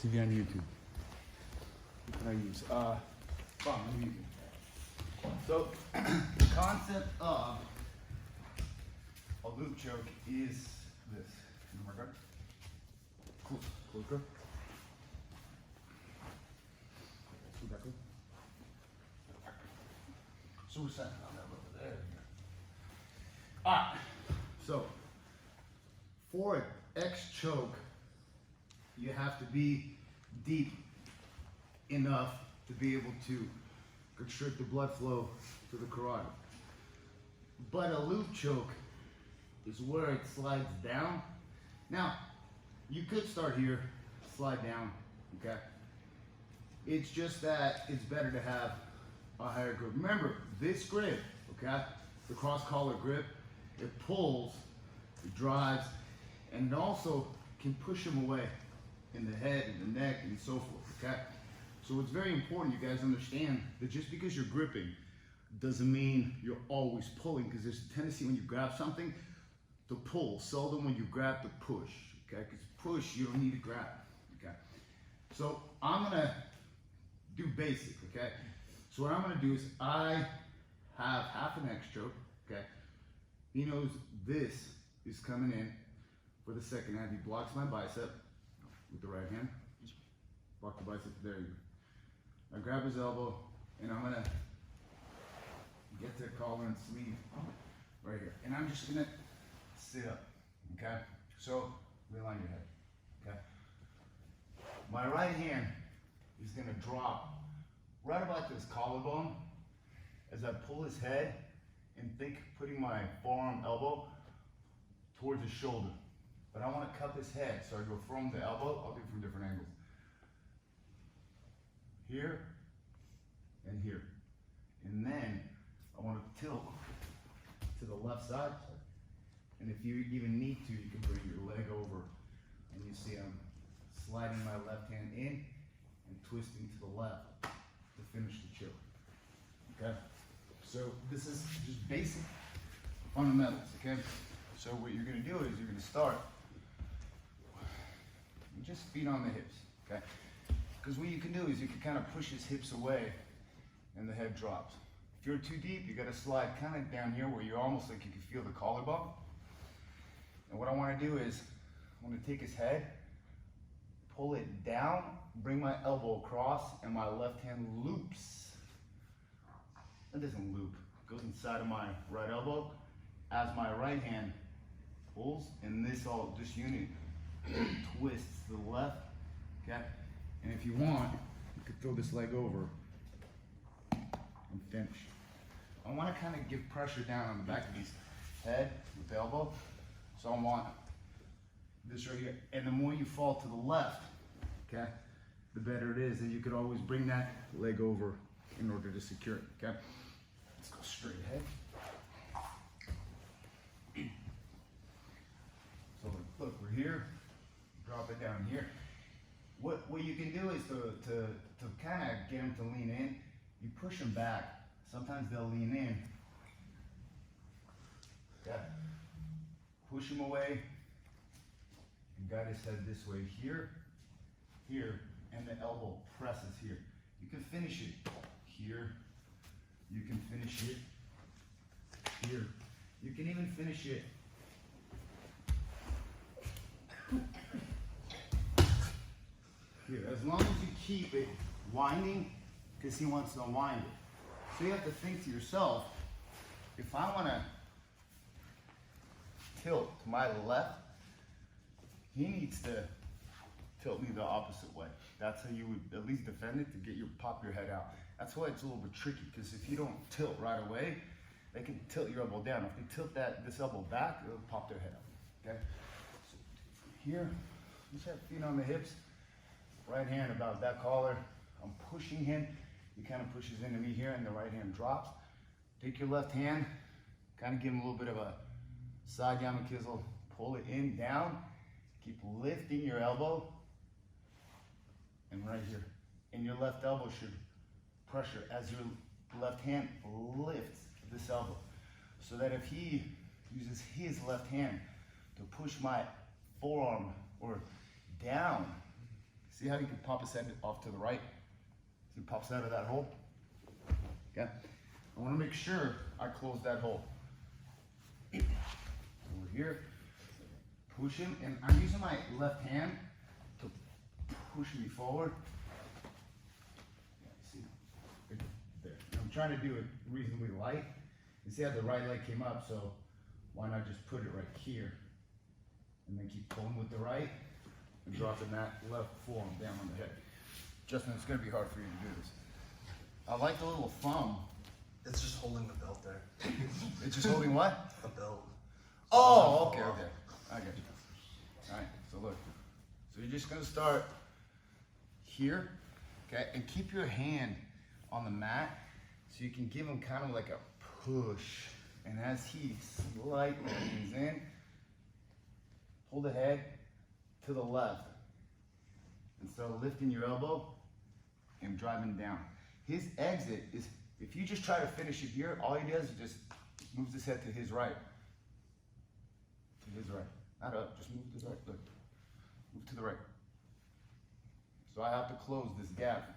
TV on YouTube. What can I use? Let me use it. So, the concept of a loop choke is this. Oh my God. Closer. Suicide. There. Alright, so for an X choke, you have to be deep enough to be able to constrict the blood flow to the carotid. But a loop choke is where it slides down. Now, you could start here, slide down, okay? It's just that it's better to have a higher grip. Remember, this grip, okay, the cross collar grip, it pulls, it drives, and it also can push them away in the head and the neck and so forth, okay? So it's very important you guys understand that just because you're gripping doesn't mean you're always pulling, because there's a tendency when you grab something to pull, seldom when you grab to push, okay? Because push, you don't need to grab, okay? So I'm gonna do basic, okay? So what I'm gonna do is I have half an X choke, okay? He knows this is coming in for the second hand. He blocks my bicep with the right hand. Block the bicep, there you go. I grab his elbow and I'm gonna get to collar and sleeve right here. And I'm just gonna sit up, okay? So realign your head, okay? My right hand is gonna drop right about this collarbone as I pull his head and think putting my forearm elbow towards his shoulder. But I want to cup his head, so I go from the elbow, I'll do it from different angles. Here and here. And then I want to tilt to the left side. And if you even need to, you can bring your leg over and you see I'm sliding my left hand in and twisting to the left to finish the choke. Okay? So this is just basic fundamentals, okay? So what you're gonna do is you're gonna start just feet on the hips, okay? Because what you can do is you can kind of push his hips away and the head drops. If you're too deep, you gotta slide kind of down here where you're almost like you can feel the collarbone. And what I wanna do is, I wanna take his head, pull it down, bring my elbow across, and my left hand loops. It doesn't loop, it goes inside of my right elbow as my right hand pulls, and this unit twists to the left, okay? And if you want, you could throw this leg over and finish. I want to kind of give pressure down on the back of his head with the elbow, so I want this right here. And the more you fall to the left, okay, the better it is. And you could always bring that leg over in order to secure it, okay? Let's go straight ahead. So look, we're here, drop it down here. What you can do is to kind of get them to lean in, you push them back. Sometimes they'll lean in. Okay. Push them away and guide his head this way here, here, and the elbow presses here. You can finish it here. You can finish it here. You can even finish it here, as long as you keep it winding, because he wants to unwind it. So you have to think to yourself, if I want to tilt to my left, he needs to tilt me the opposite way. That's how you would at least defend it, to get your pop your head out. That's why it's a little bit tricky, because if you don't tilt right away, they can tilt your elbow down. If they tilt this elbow back, it'll pop their head out. Okay? So from here, just have feet on the hips. Right hand about that collar. I'm pushing him. He kind of pushes into me here, and the right hand drops. Take your left hand, kind of give him a little bit of a side yamakizel. Pull it in, down. Keep lifting your elbow. And right here. And your left elbow should pressure as your left hand lifts this elbow. So that if he uses his left hand to push my forearm or down, See how he can pop his head off to the right? So he pops out of that hole. Okay. I want to make sure I close that hole. Over here, push him, and I'm using my left hand to push me forward. Yeah, see, there. And I'm trying to do it reasonably light. You see how the right leg came up, so why not just put it right here, and then keep pulling with the right and dropping that left forearm down on the head. Justin, it's going to be hard for you to do this. I like the little thumb. It's just holding the belt there. It's just holding what? The belt. Oh, okay. I get you. All right, so look. So you're just gonna start here, okay? And keep your hand on the mat so you can give him kind of like a push. And as he slightly leans in, hold the head to the left and start lifting your elbow and driving down. His exit is, if you just try to finish it here, all he does is just moves his head to his right. To his right. Not up, just move to the right. Look. Move to the right. So I have to close this gap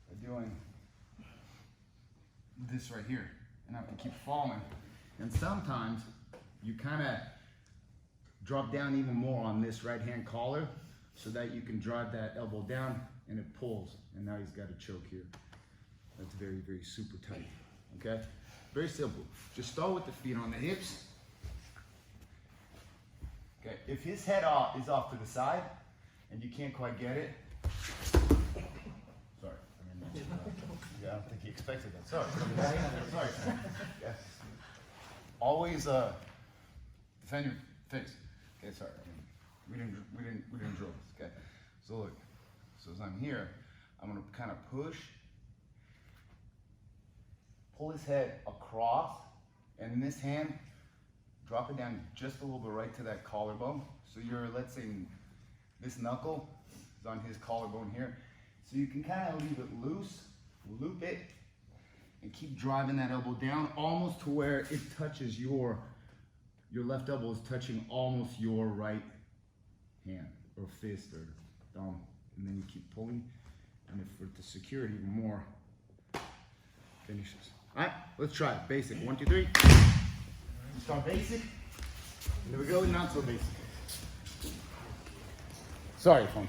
by doing this right here. And I have to keep falling. And sometimes you kind of drop down even more on this right hand collar so that you can drive that elbow down and it pulls. And now he's got a choke here. That's very, very super tight. Okay? Very simple. Just start with the feet on the hips. Okay, if his head is off to the side and you can't quite get it, sorry, I don't think he expected that. Sorry, sorry. Yeah. Always defend your face. Okay, sorry. We didn't drill this. Okay, so look. So as I'm here, I'm gonna kind of push, pull his head across, and in this hand, drop it down just a little bit right to that collarbone. So you're, let's say, this knuckle is on his collarbone here. So you can kind of leave it loose, loop it, and keep driving that elbow down almost to where it touches your left elbow is touching almost your right hand or fist or thumb. And then you keep pulling, and if for to secure it even more, finishes. All right, let's try it. Basic. 1, 2, 3. We start basic. And there we go. Not so basic. Sorry, phone.